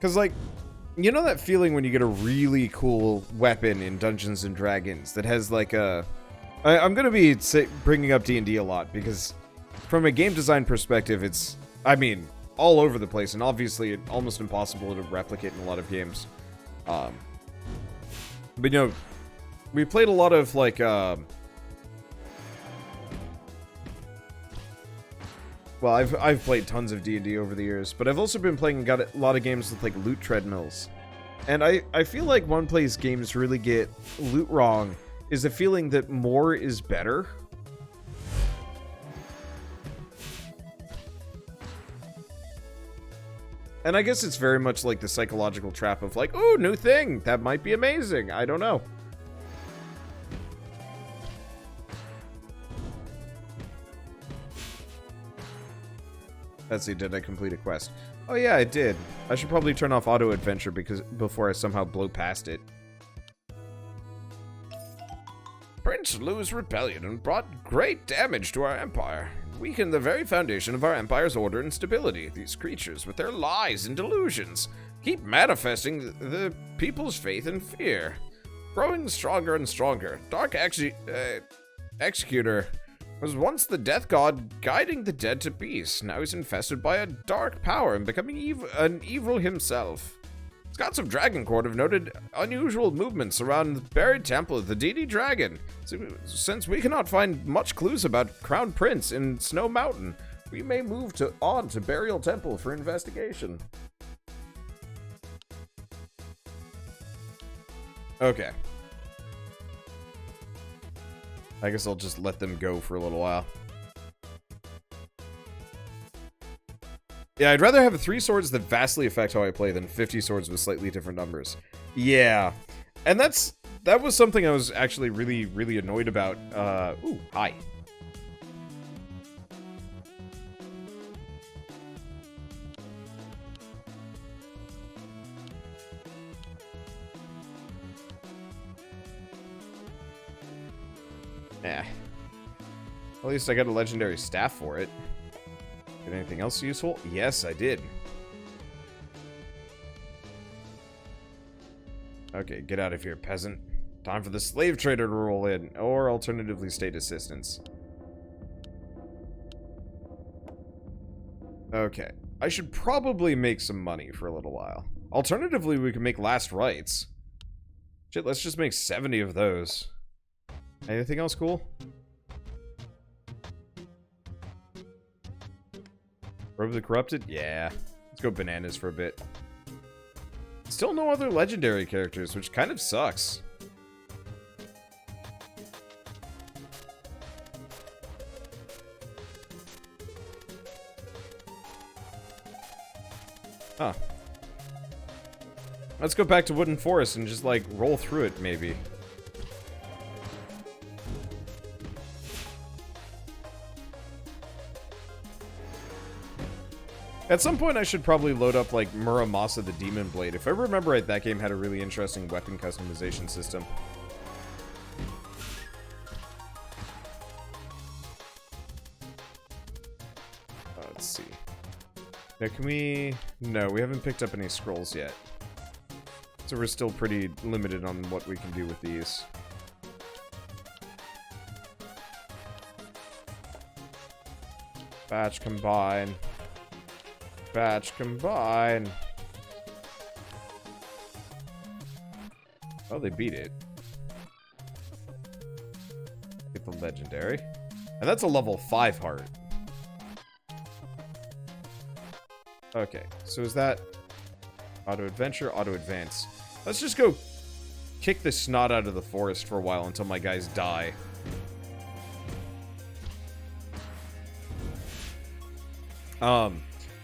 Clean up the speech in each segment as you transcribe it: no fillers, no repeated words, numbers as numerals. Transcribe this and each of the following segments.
Because, like, you know that feeling when you get a really cool weapon in Dungeons and Dragons that has, like, I'm going to be bringing up D&D a lot, because from a game design perspective, it's, I mean, all over the place, and obviously almost impossible to replicate in a lot of games. But, you know, we played a lot of, like, well, I've played tons of D&D over the years, but I've also been playing a lot of games with, like, loot treadmills. And I feel like one place games really get loot wrong is the feeling that more is better. And I guess it's very much like the psychological trap of, like, oh, new thing, that might be amazing, I don't know. Let's see, did I complete a quest? Oh yeah, I did. I should probably turn off auto adventure before I somehow blow past it. Prince Lou's rebellion brought great damage to our empire. Weakened the very foundation of our empire's order and stability. These creatures, with their lies and delusions, keep manifesting the people's faith and fear. Growing stronger and stronger, Dark Executor was once the death god guiding the dead to peace. Now he's infested by a dark power and becoming an evil himself. Scouts of Dragon Court have noted unusual movements around the buried temple of the deity dragon. Since we cannot find much clues about Crown Prince in Snow Mountain, we may move on to Burial Temple for investigation. Okay. I guess I'll just let them go for a little while. Yeah, I'd rather have 3 swords that vastly affect how I play than 50 swords with slightly different numbers. Yeah. And that was something I was actually really, really annoyed about. Ooh, hi. Yeah. At least I got a legendary staff for it. Did anything else useful? Yes, I did. Okay, get out of here, peasant. Time for the slave trader to roll in, or alternatively state assistance. Okay, I should probably make some money for a little while. Alternatively, we can make last rites. Shit, let's just make 70 of those. Anything else cool? Robe of the Corrupted? Yeah. Let's go bananas for a bit. Still no other legendary characters, which kind of sucks. Huh. Let's go back to Wooden Forest and just, like, roll through it, maybe. At some point, I should probably load up, like, Muramasa the Demon Blade. If I remember right, that game had a really interesting weapon customization system. Let's see. Now, can we... No, we haven't picked up any scrolls yet. So we're still pretty limited on what we can do with these. Batch combine. Batch combine. Oh, they beat it. Get the legendary. And that's a level 5 heart. Okay, so is that auto adventure, auto advance? Let's just go kick the snot out of the forest for a while until my guys die.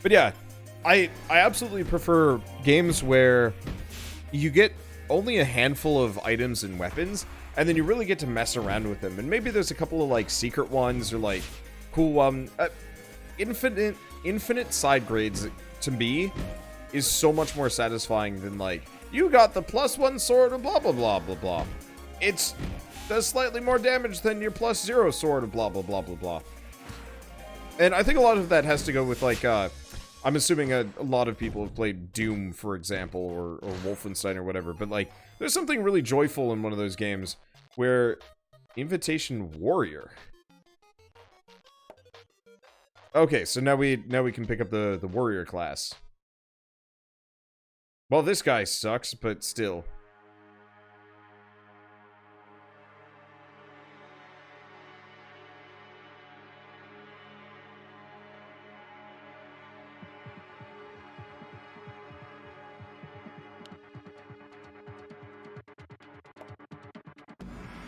But yeah, I absolutely prefer games where you get only a handful of items and weapons, and then you really get to mess around with them. And maybe there's a couple of, like, secret ones or, like, cool, infinite side grades, to me, is so much more satisfying than, like, you got the +1 sword of blah, blah, blah, blah, blah. It does slightly more damage than your +0 sword of blah, blah, blah, blah, blah. And I think a lot of that has to go with, like, I'm assuming a lot of people have played Doom, for example, or Wolfenstein or whatever, but like, there's something really joyful in one of those games where Invitation Warrior. Okay, so now we can pick up the warrior class. Well, this guy sucks, but still.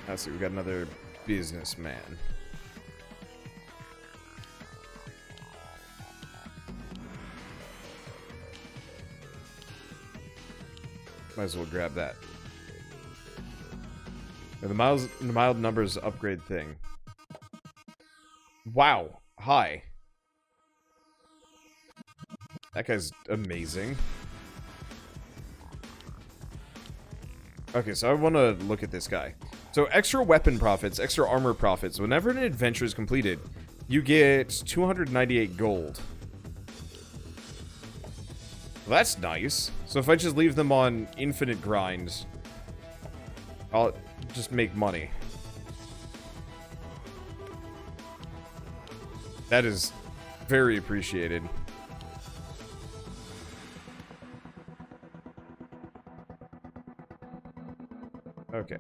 I see, we got another businessman. Might as well grab that. And the mild numbers upgrade thing. Wow. Hi. That guy's amazing. Okay, so I want to look at this guy. So extra weapon profits, extra armor profits. Whenever an adventure is completed, you get 298 gold. Well, that's nice. So if I just leave them on infinite grinds, I'll just make money. That is very appreciated. Okay.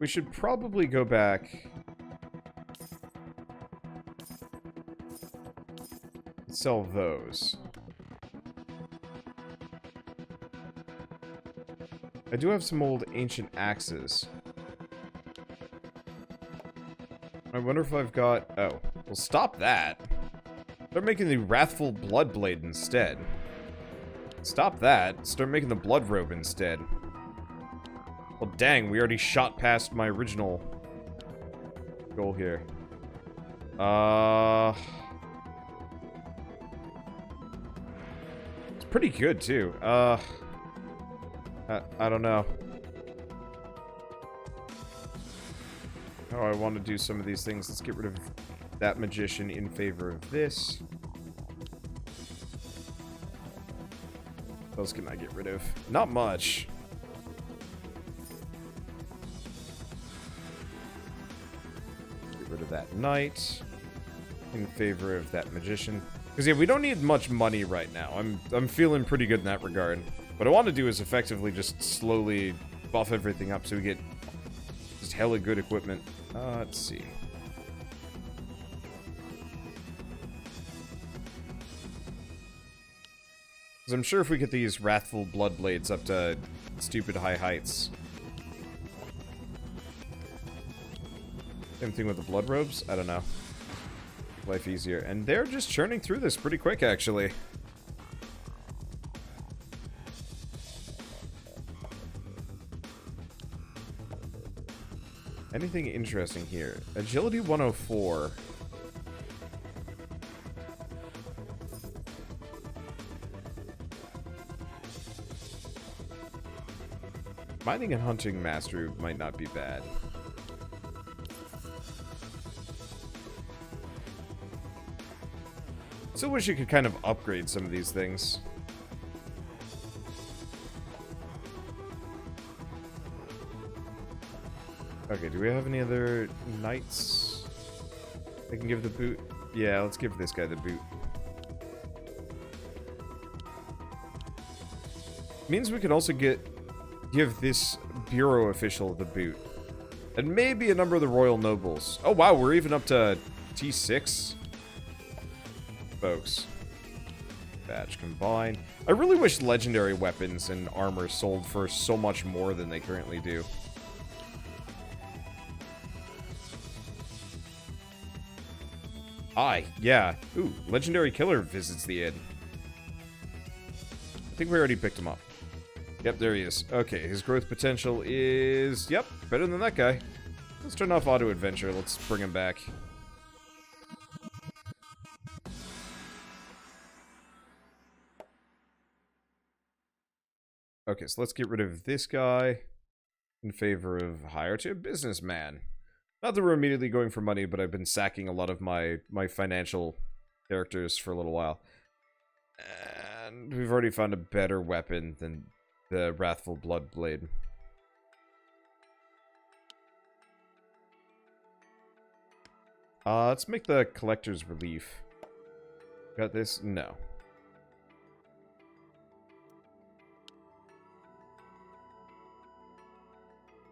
We should probably go back. Sell those. I do have some old ancient axes. I wonder if I've got... Oh. Well, stop that. Start making the Wrathful Bloodblade instead. Stop that. Start making the Blood Robe instead. Well, dang, we already shot past my original goal here. It's pretty good, too. I don't know. Oh, I want to do some of these things. Let's get rid of that magician in favor of this. What else can I get rid of? Not much. Get rid of that knight in favor of that magician. Because yeah, we don't need much money right now. I'm feeling pretty good in that regard. What I want to do is effectively just slowly buff everything up so we get just hella good equipment. Let's see. Because I'm sure if we get these Wrathful Bloodblades up to stupid high heights. Same thing with the Blood Robes? I don't know. Life easier. And they're just churning through this pretty quick, actually. Anything interesting here? Agility 104. Mining and hunting mastery might not be bad. Still wish you could kind of upgrade some of these things. Okay, do we have any other knights I can give the boot? Yeah, let's give this guy the boot. Means we can also give this bureau official the boot. And maybe a number of the royal nobles. Oh wow, we're even up to T6. Folks. Badge combined. I really wish legendary weapons and armor sold for so much more than they currently do. Yeah. Ooh, legendary killer visits the inn. I think we already picked him up. Yep, there he is. Okay, his growth potential is... Yep, better than that guy. Let's turn off auto adventure. Let's bring him back. Okay, so let's get rid of this guy in favor of hire to a businessman. Not that we're immediately going for money, but I've been sacking a lot of my financial characters for a little while. And we've already found a better weapon than the Wrathful Bloodblade. Let's make the Collector's Relief. Got this? No.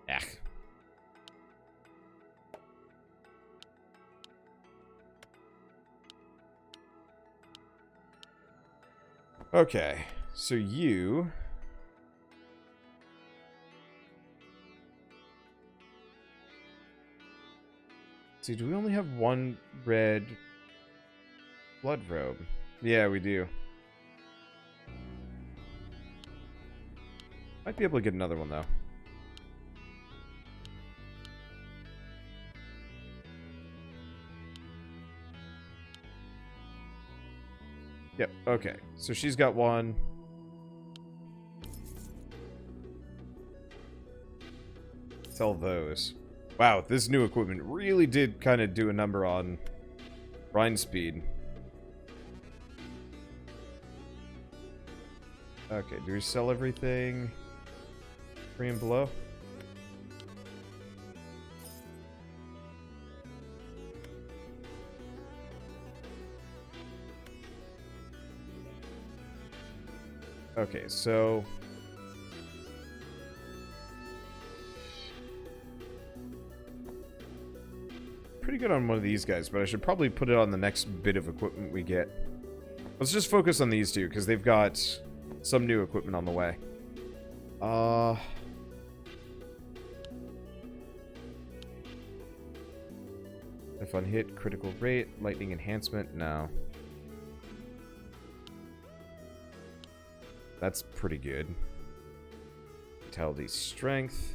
Ach. Okay, so you... See, do we only have one red blood robe? Yeah, we do. Might be able to get another one, though. Yep, okay. So she's got one. Sell those. Wow, this new equipment really did kind of do a number on grind speed. Okay, do we sell everything 3 and below? Okay, so... pretty good on one of these guys, but I should probably put it on the next bit of equipment we get. Let's just focus on these two, because they've got some new equipment on the way. If on hit, critical rate, lightning enhancement, no. That's pretty good. Vitality, strength.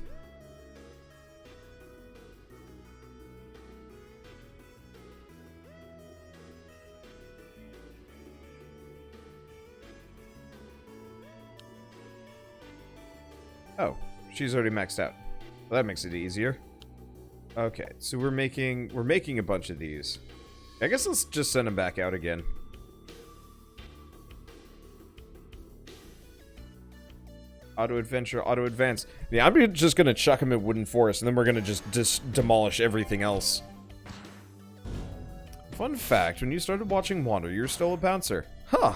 Oh, she's already maxed out. Well, that makes it easier. Okay, so we're making a bunch of these. I guess let's just send them back out again. Auto adventure, auto advance. Yeah, I'm just gonna chuck them in Wooden Forest, and then we're gonna just demolish everything else. Fun fact: when you started watching Wander, you're still a bouncer. Huh?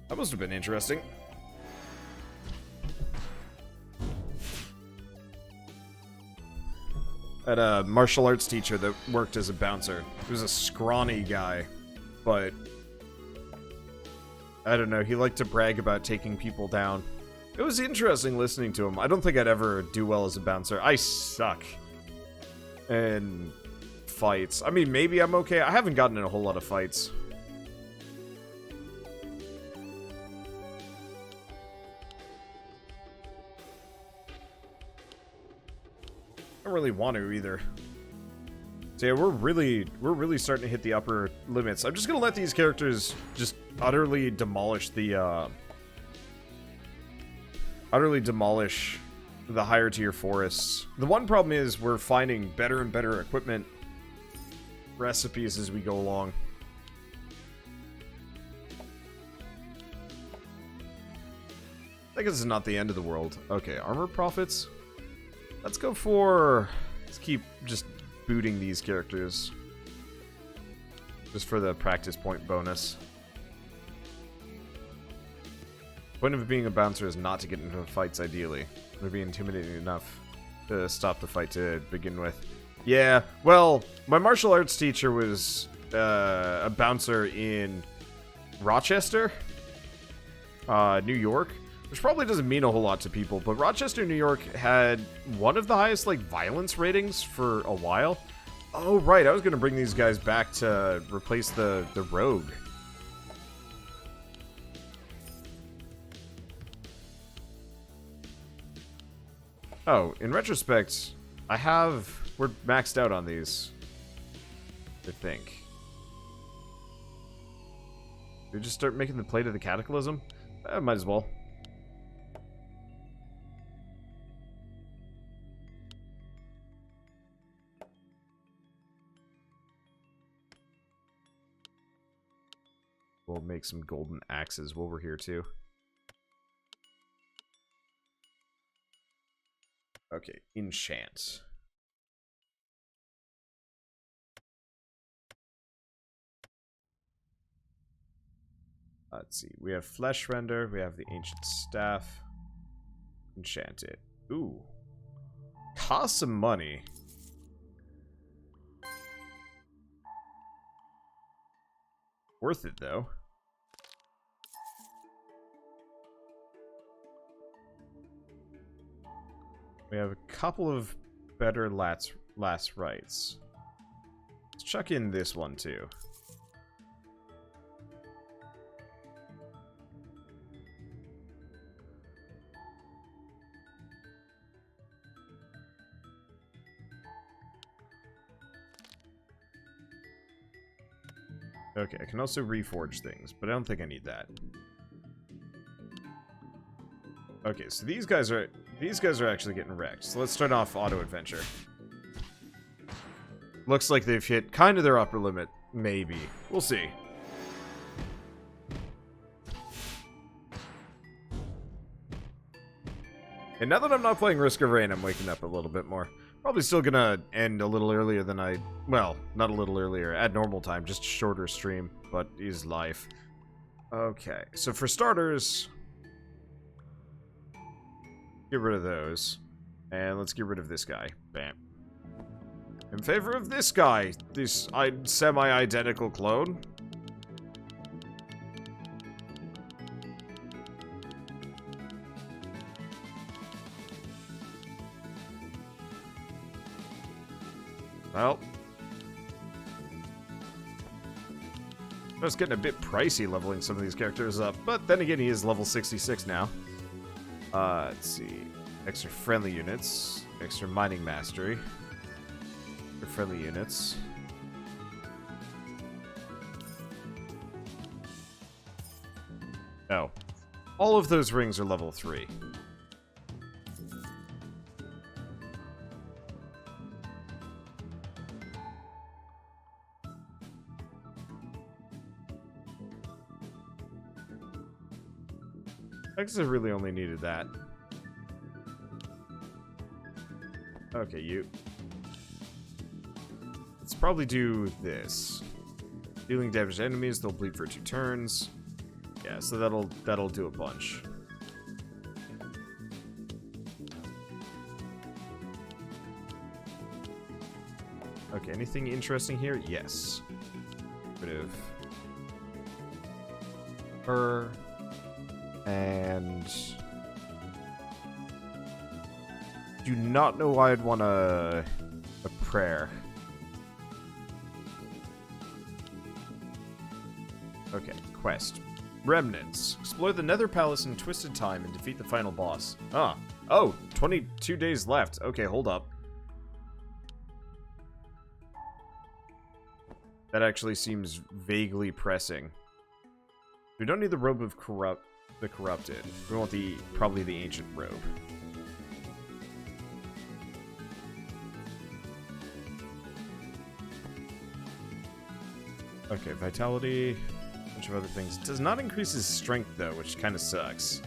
That must have been interesting. I had a martial arts teacher that worked as a bouncer. He was a scrawny guy, but I don't know, he liked to brag about taking people down. It was interesting listening to him. I don't think I'd ever do well as a bouncer. I suck in fights. I mean, maybe I'm okay. I haven't gotten in a whole lot of fights. I don't really want to either. So yeah, we're really starting to hit the upper limits. I'm just gonna let these characters just utterly demolish the higher tier forests. The one problem is we're finding better and better equipment recipes as we go along. I think this is not the end of the world. Okay, armor profits. Let's go for... let's keep just booting these characters. Just for the practice point bonus. The point of being a bouncer is not to get into fights, ideally. It would be intimidating enough to stop the fight to begin with. Yeah, well, my martial arts teacher was a bouncer in Rochester, New York. Which probably doesn't mean a whole lot to people, but Rochester, New York had one of the highest, like, violence ratings for a while. Oh, right, I was gonna bring these guys back to replace the rogue. Oh, in retrospect, we're maxed out on these, I think. Did we just start making the Plate of the Cataclysm? Might as well. We'll make make some golden axes while we're here too. Okay, enchant. Let's see. We have flesh render. We have the ancient staff. Enchant it. Ooh. Cost some money. Worth it, though. We have a couple of better last rites. Let's chuck in this one, too. Okay, I can also reforge things, but I don't think I need that. Okay, so these guys are actually getting wrecked. So let's start off auto adventure. Looks like they've hit kind of their upper limit, maybe. We'll see. And now that I'm not playing Risk of Rain, I'm waking up a little bit more. Probably still gonna end a little earlier than well, not a little earlier, at normal time, just shorter stream, but is life. Okay, so for starters, get rid of those. And let's get rid of this guy. Bam. In favor of this guy, this semi-identical clone. Well, it's getting a bit pricey leveling some of these characters up, but then again, he is level 66 now. Let's see. Extra friendly units, extra mining mastery, extra friendly units. Oh. All of those rings are level 3. I guess I really only needed that. Okay, you. Let's probably do this. Dealing damage to enemies, they'll bleed for 2 turns. Yeah, so that'll do a bunch. Okay, anything interesting here? Yes. Bit of her. And do not know why I'd want a prayer. Okay, quest. Remnants. Explore the Nether Palace in Twisted Time and defeat the final boss. Ah. Oh, 22 days left. Okay, hold up. That actually seems vaguely pressing. We don't need the Robe of the Corrupted. We want probably the Ancient Robe. Okay, Vitality, a bunch of other things. It does not increase his strength, though, which kind of sucks.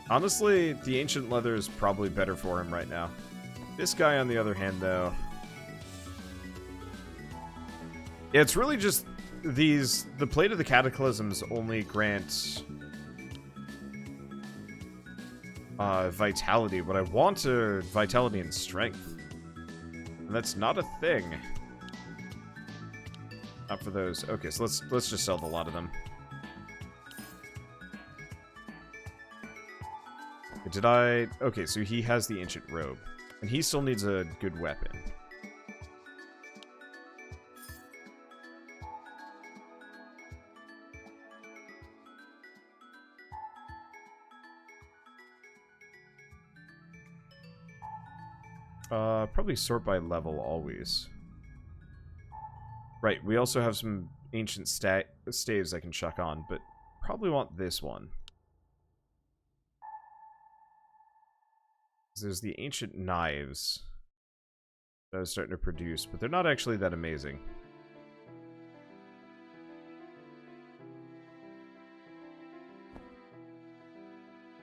Honestly, the Ancient Leather is probably better for him right now. This guy, on the other hand, though... Yeah, it's really just... The Plate of the Cataclysms only grant Vitality, but I want Vitality and Strength. And that's not a thing. Not for those. Okay, so let's just sell the lot of them. Did I... Okay, so he has the Ancient Robe. And he still needs a good weapon. Probably sort by level always. Right, we also have some ancient staves I can chuck on, but probably want this one. There's the ancient knives that I was starting to produce, but they're not actually that amazing.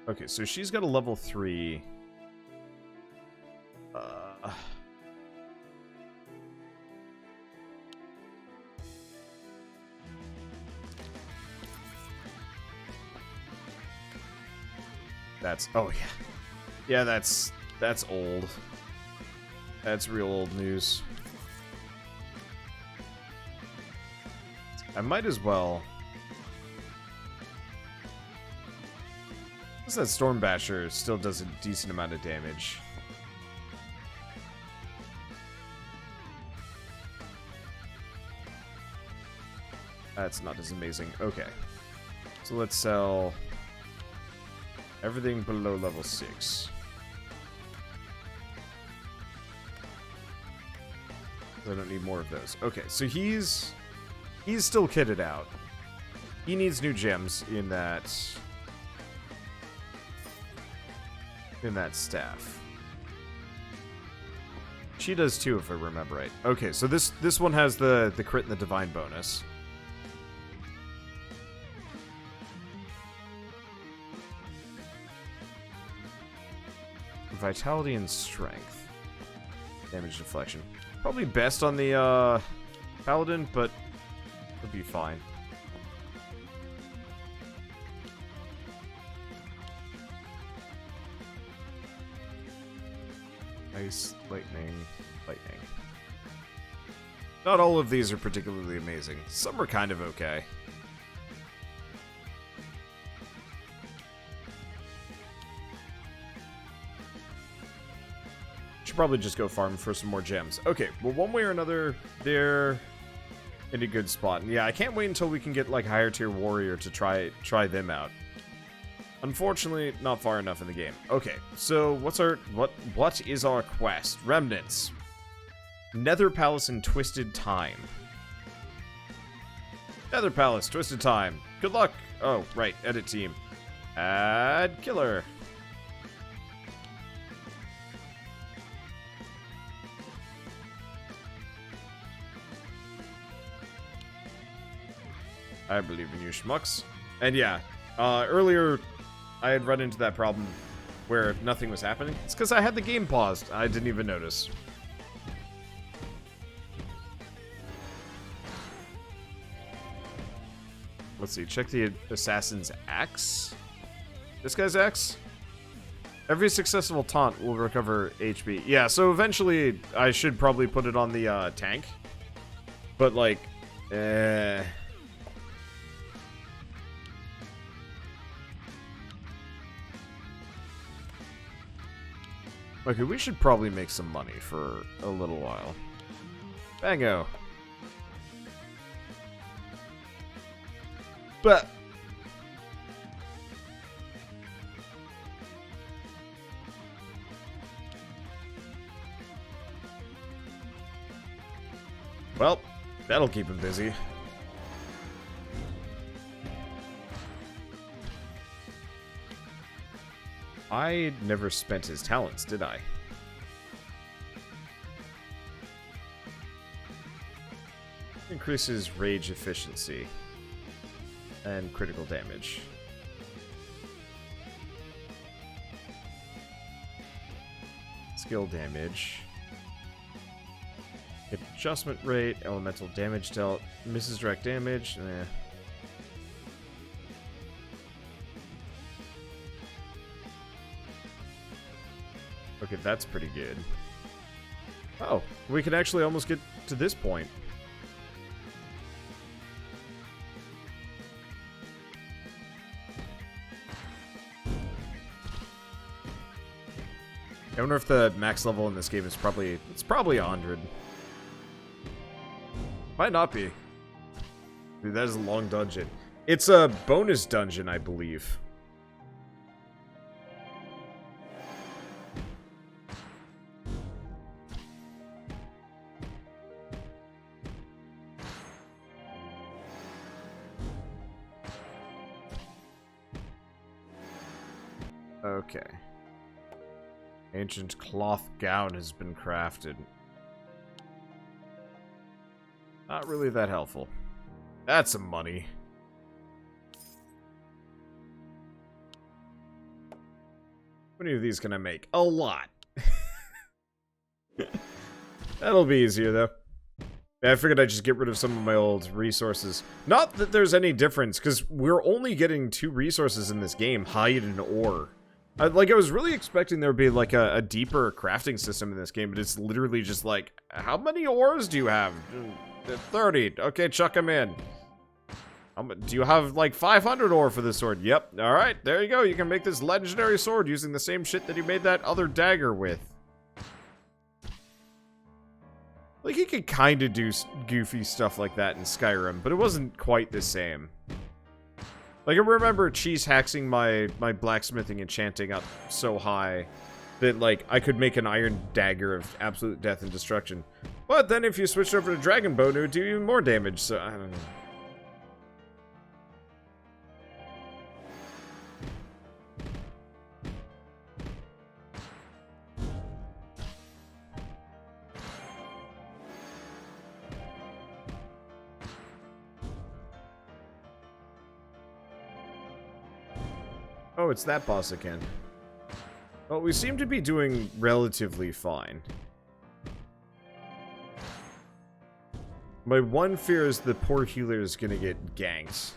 Okay, so she's got a level 3. That's... Oh, yeah. Yeah, that's old. That's real old news. I might as well... Because that Storm Basher still does a decent amount of damage. That's not as amazing. Okay. So let's sell everything below level 6. I don't need more of those. Okay, so he's still kitted out. He needs new gems in that staff. She does too, if I remember right. Okay, so this one has the crit and the divine bonus. Vitality and strength. Damage deflection. Probably best on the paladin, but it'll be fine. Ice, lightning, lightning. Not all of these are particularly amazing. Some are kind of okay. Should probably just go farm for some more gems. Okay, well, one way or another, they're in a good spot. And yeah, I can't wait until we can get, like, higher tier warrior to try them out. Unfortunately, not far enough in the game. Okay, so what is our quest? Remnants. Nether Palace and Twisted Time. Nether Palace, Twisted Time. Good luck. Oh, right, edit team. Add killer. I believe in you, schmucks. And yeah, earlier I had run into that problem where nothing was happening. It's because I had the game paused. I didn't even notice. Let's see, check the assassin's axe. This guy's axe? Every successful taunt will recover HP. Yeah, so eventually I should probably put it on the tank. But like, okay, we should probably make some money for a little while. Bango. But well, that'll keep him busy. I never spent his talents, did I? Increases rage efficiency and critical damage. Skill damage. Adjustment rate, elemental damage dealt, misses direct damage. Okay, that's pretty good. Oh, we can actually almost get to this point. I wonder if the max level in this game is probably 100. Might not be. Dude, that is a long dungeon. It's a bonus dungeon, I believe. Okay. Ancient cloth gown has been crafted. Not really that helpful. That's some money. How many of these can I make? A lot. That'll be easier, though. I figured I'd just get rid of some of my old resources. Not that there's any difference, because we're only getting 2 resources in this game, hide and ore. I was really expecting there would be, like, a deeper crafting system in this game, but it's literally just like, how many ores do you have? 30. Okay, chuck them in. Do you have, like, 500 ore for this sword? Yep. Alright, there you go. You can make this legendary sword using the same shit that you made that other dagger with. Like, he could kind of do goofy stuff like that in Skyrim, but it wasn't quite the same. Like, I remember cheese hacking my blacksmithing enchanting up so high that, like, I could make an iron dagger of absolute death and destruction. But then if you switched over to Dragon Bone, it would do even more damage, so I don't know. Oh, it's that boss again. Well, we seem to be doing relatively fine. My one fear is the poor healer is gonna get ganked.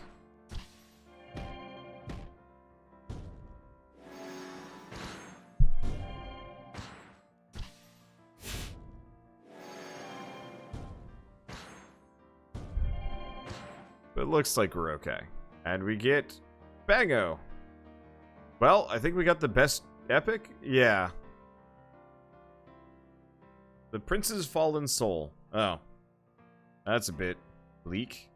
But it looks like we're okay. And we get Bango. Well, I think we got the best epic? Yeah. The Prince's Fallen Soul. Oh. That's a bit bleak.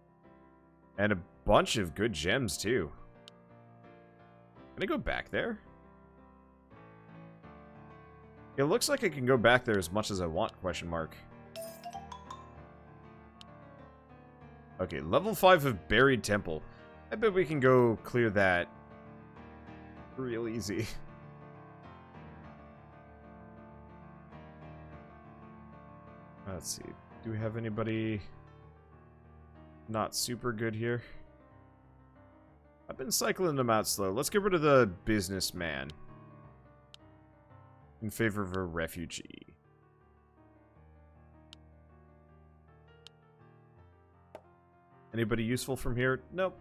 And a bunch of good gems, too. Can I go back there? It looks like I can go back there as much as I want, question mark. Okay, level 5 of Buried Temple. I bet we can go clear that real easy. Let's see. Do we have anybody not super good here? I've been cycling them out slow. Let's get rid of the businessman in favor of a refugee. Anybody useful from here? Nope.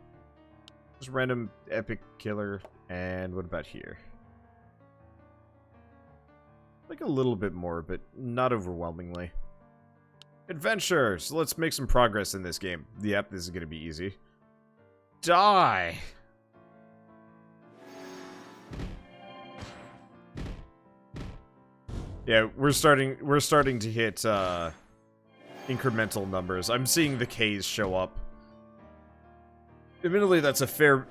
Just random epic killer. And what about here? Like a little bit more, but not overwhelmingly. Adventure! So let's make some progress in this game. Yep, this is gonna be easy. Die! Yeah, we're starting to hit incremental numbers. I'm seeing the K's show up. Admittedly, that's a far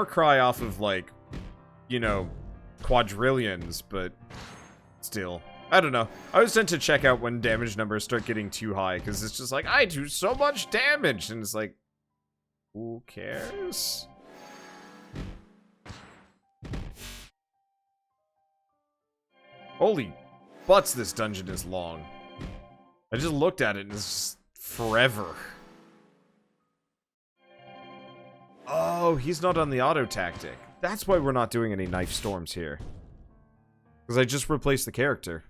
cry off of, like, you know, quadrillions, but still. I don't know. I always tend to check out when damage numbers start getting too high, because it's just like, I do so much damage, and it's like, who cares? Holy butts, this dungeon is long. I just looked at it, and it's just forever. Oh, he's not on the auto tactic. That's why we're not doing any knife storms here. Because I just replaced the character.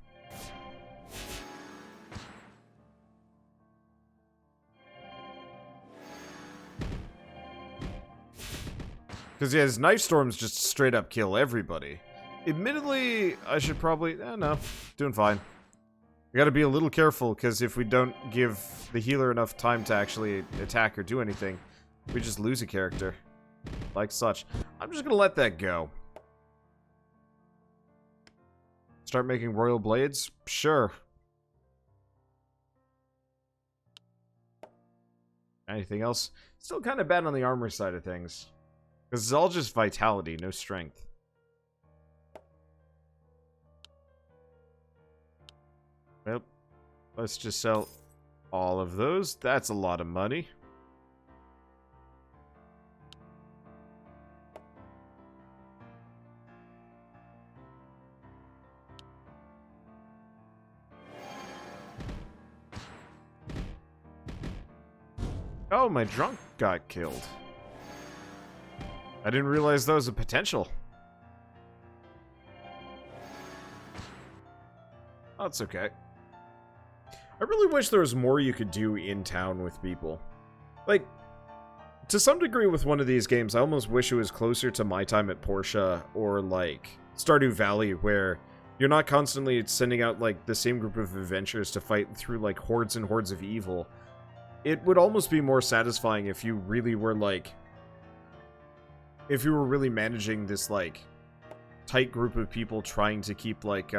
Because yeah, his knife storms just straight up kill everybody. Admittedly, I should probably... no, doing fine. We gotta be a little careful, because if we don't give the healer enough time to actually attack or do anything, we just lose a character. Like such. I'm just gonna let that go. Start making royal blades? Sure. Anything else? Still kind of bad on the armor side of things. Because it's all just vitality, no strength. Well, let's just sell all of those. That's a lot of money. Oh, my drunk got killed. I didn't realize that was a potential. Oh, that's okay. I really wish there was more you could do in town with people. Like, to some degree with one of these games, I almost wish it was closer to my time at Porsche or, like, Stardew Valley, where you're not constantly sending out, like, the same group of adventurers to fight through, like, hordes and hordes of evil. It would almost be more satisfying if you really were, like... if you were really managing this, like, tight group of people trying to keep, like,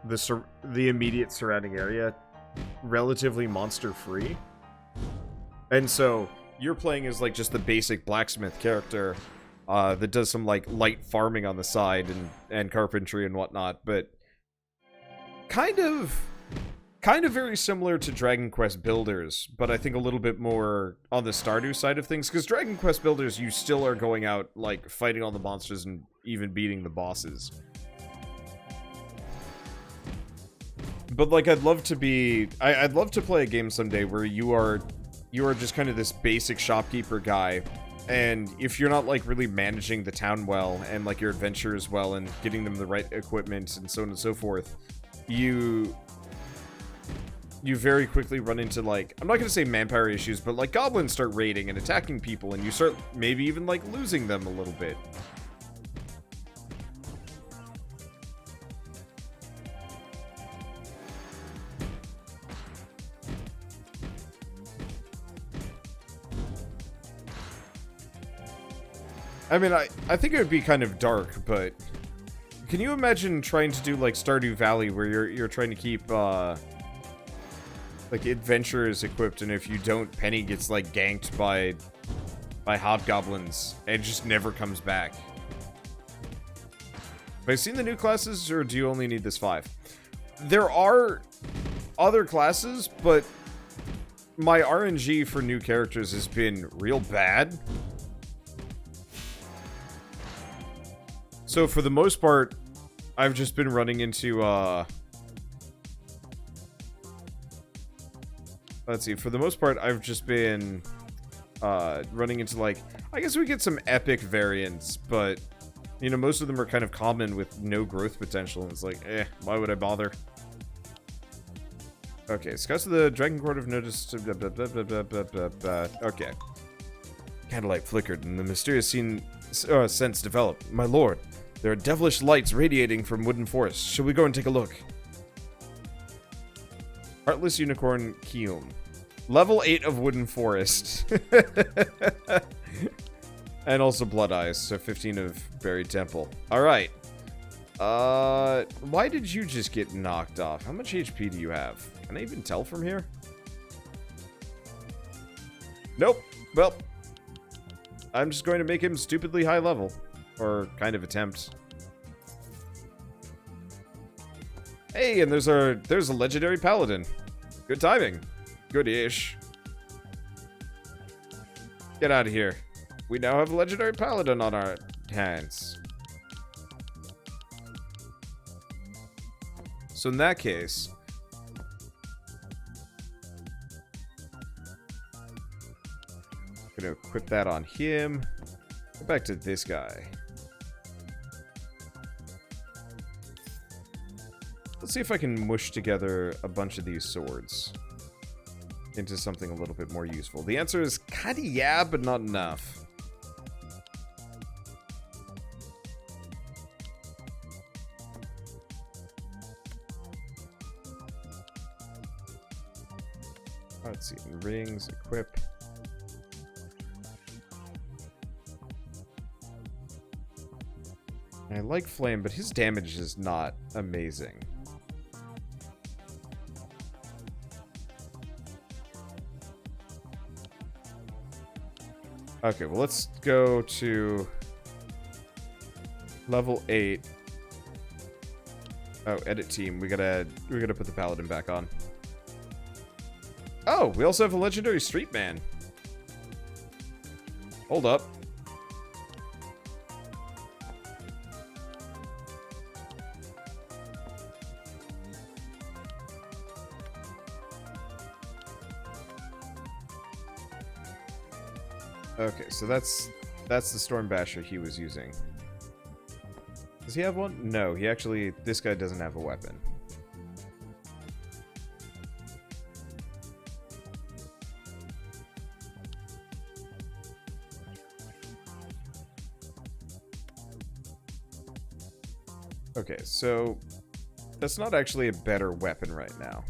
the immediate surrounding area relatively monster-free. And so, you're playing as, like, just the basic blacksmith character that does some, like, light farming on the side and carpentry and whatnot, but kind of very similar to Dragon Quest Builders, but I think a little bit more on the Stardew side of things, because Dragon Quest Builders, you still are going out, like, fighting all the monsters and even beating the bosses. But, like, I'd love to play a game someday where you are just kind of this basic shopkeeper guy, and if you're not, like, really managing the town well, and, like, your adventurers well, and getting them the right equipment, and so on and so forth, you very quickly run into, like, I'm not gonna say manpower issues, but, like, goblins start raiding and attacking people, and you start maybe even, like, losing them a little bit. I mean, I think it would be kind of dark, but can you imagine trying to do, like, Stardew Valley, where you're trying to keep, like, adventurers equipped, and if you don't, Penny gets, like, ganked by hobgoblins, and just never comes back. Have I seen the new classes, or do you only need this 5? There are other classes, but my RNG for new characters has been real bad. So for the most part, I've just been running into, let's see, for the most part, I've just been, running into, like, I guess we get some epic variants, but, you know, most of them are kind of common with no growth potential, and it's like, why would I bother? Okay, Scouts of the Dragon Court have noticed, okay. Candlelight flickered, and the mysterious sense developed. My lord, there are devilish lights radiating from Wooden Forest. Should we go and take a look? Heartless Unicorn Keelm. Level 8 of Wooden Forest. And also Blood Eyes, so 15 of Buried Temple. Alright. Why did you just get knocked off? How much HP do you have? Can I even tell from here? Nope. Well, I'm just going to make him stupidly high level. Or kind of attempt. Hey, and there's a legendary paladin. Good timing. Good-ish. Get out of here. We now have a legendary paladin on our hands. So in that case, I'm gonna equip that on him. Go back to this guy. Let's see if I can mush together a bunch of these swords into something a little bit more useful. The answer is kinda yeah, but not enough. Let's see, rings, equip. I like Flame, but his damage is not amazing. Okay, well, let's go to level 8. Oh, edit team. We gotta put the paladin back on. Oh, we also have a legendary street man. Hold up. Okay, so that's the Storm Basher he was using. Does he have one? No, he actually... This guy doesn't have a weapon. Okay, so... That's not actually a better weapon right now.